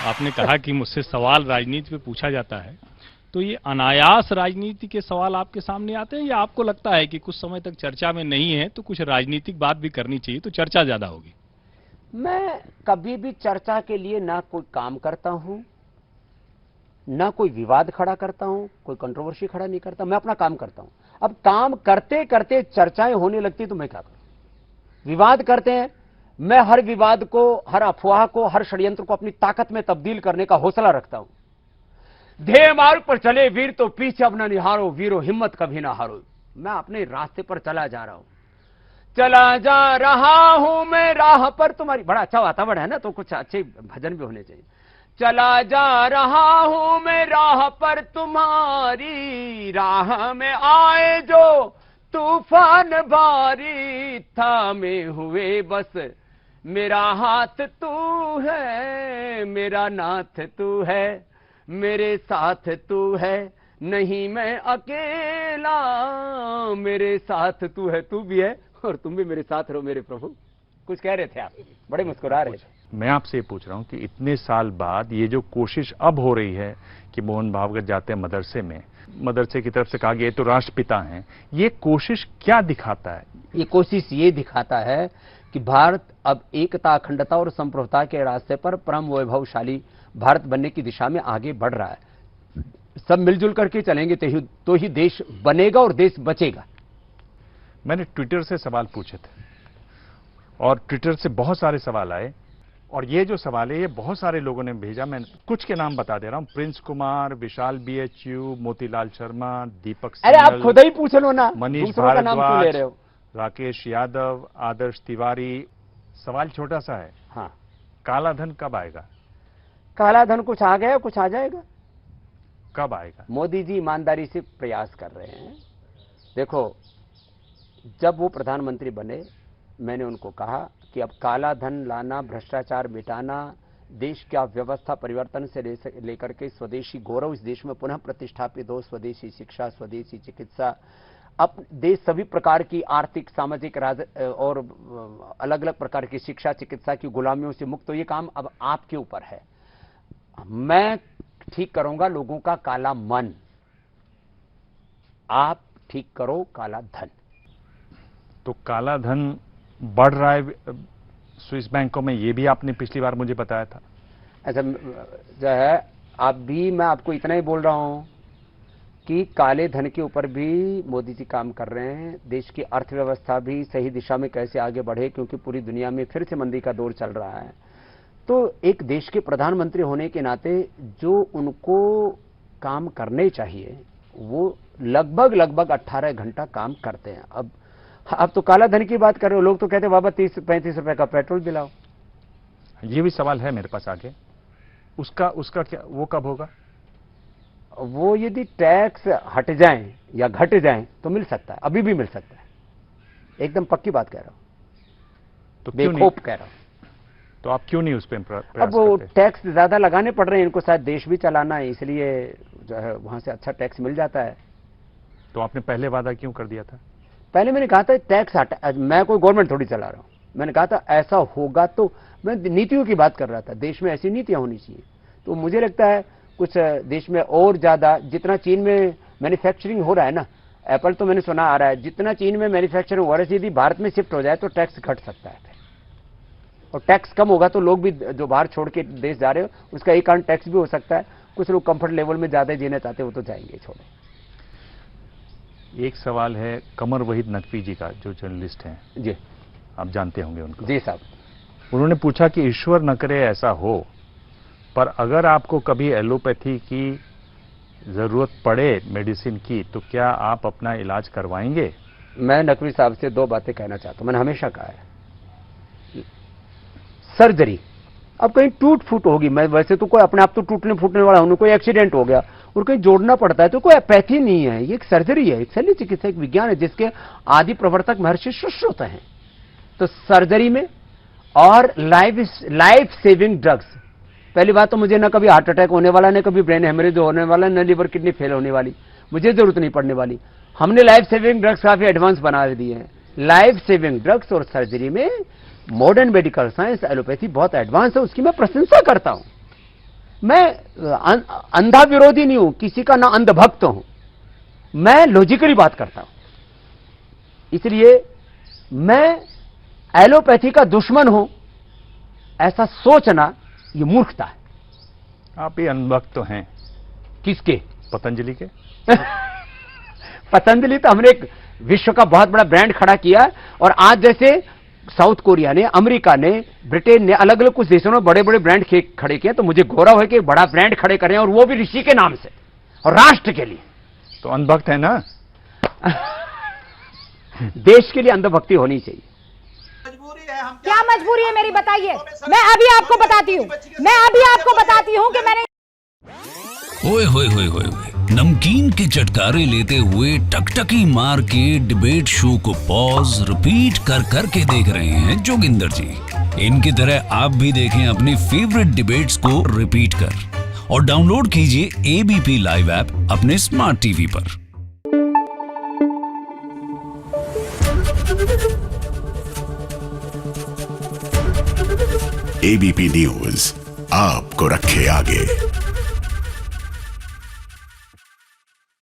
आपने कहा कि मुझसे सवाल राजनीति पे पूछा जाता है, तो ये अनायास राजनीति के सवाल आपके सामने आते हैं या आपको लगता है कि कुछ समय तक चर्चा में नहीं है तो कुछ राजनीतिक बात भी करनी चाहिए तो चर्चा ज्यादा होगी? मैं कभी भी चर्चा के लिए ना कोई काम करता हूं, ना कोई विवाद खड़ा करता हूं, कोई कंट्रोवर्सी खड़ा नहीं करता, मैं अपना काम करता हूं। अब काम करते करते चर्चाएं होने लगती तो मैं क्या करूं? विवाद करते हैं, मैं हर विवाद को, हर अफवाह को, हर षड्यंत्र को अपनी ताकत में तब्दील करने का हौसला रखता हूं। ध्येय मार्ग पर चले वीर तो पीछे अब न निहारो, वीरो हिम्मत कभी ना हारो। मैं अपने रास्ते पर चला जा रहा हूं, चला जा रहा हूं मैं राह पर तुम्हारी। बड़ा अच्छा वातावरण है ना, तो कुछ अच्छे भजन भी होने चाहिए। चला जा रहा हूं मैं राह पर तुम्हारी, राह में आए जो तूफान भारी, थामे हुए बस मेरा हाथ तू है, मेरा नाथ तू है, मेरे साथ तू है, नहीं मैं अकेला, मेरे साथ तू है, तू भी है और तुम भी मेरे साथ रहो मेरे प्रभु। कुछ कह रहे थे आप, बड़े मुस्कुरा रहे थे। मैं आपसे ये पूछ रहा हूं कि इतने साल बाद ये जो कोशिश अब हो रही है कि मोहन भागवत जाते हैं मदरसे में, मदरसे की तरफ से कहा गया ये तो राष्ट्रपिता हैं, ये कोशिश क्या दिखाता है? ये कोशिश ये दिखाता है कि भारत अब एकता, अखंडता और संप्रभुता के रास्ते पर परम वैभवशाली भारत बनने की दिशा में आगे बढ़ रहा है। सब मिलजुल करके चलेंगे तो ही देश बनेगा और देश बचेगा। मैंने ट्विटर से सवाल पूछे थे और ट्विटर से बहुत सारे सवाल आए, और ये जो सवाल है ये बहुत सारे लोगों ने भेजा। मैं कुछ के नाम बता दे रहा हूं। प्रिंस कुमार, विशाल BHU, मोतीलाल शर्मा, दीपक अरे आप सिंघल, खुद ही पूछ लो ना, मनीष दूसरों का नाम क्यों ले रहे हो? राकेश यादव, आदर्श तिवारी। सवाल छोटा सा है, हाँ, काला धन कब आएगा? काला धन कुछ आ गया, कुछ आ जाएगा। कब आएगा? मोदी जी ईमानदारी से प्रयास कर रहे हैं। देखो, जब वो प्रधानमंत्री बने, मैंने उनको कहा कि अब काला धन लाना, भ्रष्टाचार मिटाना, देश का व्यवस्था परिवर्तन से लेकर के स्वदेशी गौरव इस देश में पुनः प्रतिष्ठापित हो, स्वदेशी शिक्षा, स्वदेशी चिकित्सा, अब देश सभी प्रकार की आर्थिक, सामाजिक और अलग अलग प्रकार की शिक्षा, चिकित्सा की गुलामियों से मुक्त हो। ये काम अब आपके ऊपर है। मैं ठीक करूंगा लोगों का काला मन, आप ठीक करो काला धन। तो काला धन बढ़ रहा है स्विस बैंकों में, ये भी आपने पिछली बार मुझे बताया था। ऐसा जो है, मैं आपको इतना ही बोल रहा हूं कि काले धन के ऊपर भी मोदी जी काम कर रहे हैं। देश की अर्थव्यवस्था भी सही दिशा में कैसे आगे बढ़े, क्योंकि पूरी दुनिया में फिर से मंदी का दौर चल रहा है। तो एक देश के प्रधानमंत्री होने के नाते जो उनको काम करने चाहिए वो लगभग 18 घंटा काम करते हैं। अब तो काला धन की बात कर रहे हो, लोग तो कहते हैं बाबा 30-35 रुपए का पेट्रोल दिलाओ। ये भी सवाल है मेरे पास आगे, उसका क्या, वो कब होगा? वो यदि टैक्स हट जाएं या घट जाएं तो मिल सकता है, अभी भी मिल सकता है। एकदम पक्की बात कह रहा हूं, तो बेखौफ कह रहा हूं। तो आप क्यों नहीं उस पर प्रयास अब वो करते? टैक्स ज्यादा लगाने पड़ रहे हैं इनको, शायद देश भी चलाना है, इसलिए जो है वहां से अच्छा टैक्स मिल जाता है। तो आपने पहले वादा क्यों कर दिया था? पहले मैंने कहा था टैक्स हटा, मैं कोई गवर्नमेंट थोड़ी चला रहा हूं, मैंने कहा था ऐसा होगा, तो मैं नीतियों की बात कर रहा था, देश में ऐसी नीतियां होनी चाहिए। तो मुझे लगता है कुछ देश में और ज्यादा, जितना चीन में मैन्युफैक्चरिंग हो रहा है ना, एप्पल तो मैंने सुना आ रहा है, जितना चीन में मैन्युफैक्चरिंग हो रहा है यदि भारत में शिफ्ट हो जाए तो टैक्स घट सकता है, और टैक्स कम होगा तो लोग भी जो बाहर छोड़ के देश जा रहे हो उसका एक कारण टैक्स भी हो सकता है। कुछ लोग कंफर्ट लेवल में ज्यादा जीना चाहते हो तो जाएंगे छोड़े। एक सवाल है कमर वहीद नकवी जी का, जो जर्नलिस्ट हैं, जी आप जानते होंगे उनको। जी साहब, उन्होंने पूछा कि ईश्वर न करे ऐसा हो, पर अगर आपको कभी एलोपैथी की जरूरत पड़े मेडिसिन की, तो क्या आप अपना इलाज करवाएंगे? मैं नकवी साहब से 2 बातें कहना चाहता हूं। मैंने हमेशा कहा है, सर्जरी अब कहीं टूट फूट होगी, मैं वैसे तो कोई अपने आप तो टूटने फूटने वाला हूं, कोई एक्सीडेंट हो गया और कहीं जोड़ना पड़ता है तो कोई पैथी नहीं है, ये एक सर्जरी है, एक शल्य चिकित्सा, एक विज्ञान है जिसके आदि प्रवर्तक महर्षि सुश्रुत हैं। तो सर्जरी में और लाइफ सेविंग ड्रग्स, पहली बात तो मुझे न कभी हार्ट अटैक होने वाला, न कभी ब्रेन हेमरेज होने वाला, न लिवर किडनी फेल होने वाली, मुझे जरूरत नहीं पड़ने वाली। हमने लाइफ सेविंग ड्रग्स काफी एडवांस बना दिए हैं। लाइफ सेविंग ड्रग्स और सर्जरी में मॉडर्न मेडिकल साइंस, एलोपैथी बहुत एडवांस है, उसकी मैं प्रशंसा करता हूं। मैं अंधा विरोधी नहीं हूं, किसी का ना अंधभक्त हूं, मैं लॉजिकली बात करता हूं। इसलिए मैं एलोपैथी का दुश्मन हूं, ऐसा सोचना ये मूर्खता है। आप ये अनुभक्त तो हैं किसके? पतंजलि के। पतंजलि तो हमने एक विश्व का बहुत बड़ा ब्रांड खड़ा किया है, और आज जैसे साउथ कोरिया ने, अमेरिका ने, ब्रिटेन ने, अलग अलग कुछ देशों में बड़े बड़े ब्रांड खड़े किए, तो मुझे गौरव है कि बड़ा ब्रांड खड़े करें, और वो भी ऋषि के नाम से और राष्ट्र के लिए। तो अंधभक्त है ना। देश के लिए अंधभक्ति होनी चाहिए। क्या मजबूरी है मेरी, बताइए। मैं अभी आपको बताती हूँ कि मैंने ओए होए होए होए होए, नमकीन के चटकारे लेते हुए टकटकी मार के डिबेट शो को पॉज रिपीट कर करके देख रहे हैं जोगिंदर जी। इनकी तरह आप भी देखें अपनी फेवरेट डिबेट्स को रिपीट कर, और डाउनलोड कीजिए एबीपी लाइव ऐप अपने स्मार्ट टीवी पर। एबीपी न्यूज आपको रखे आगे।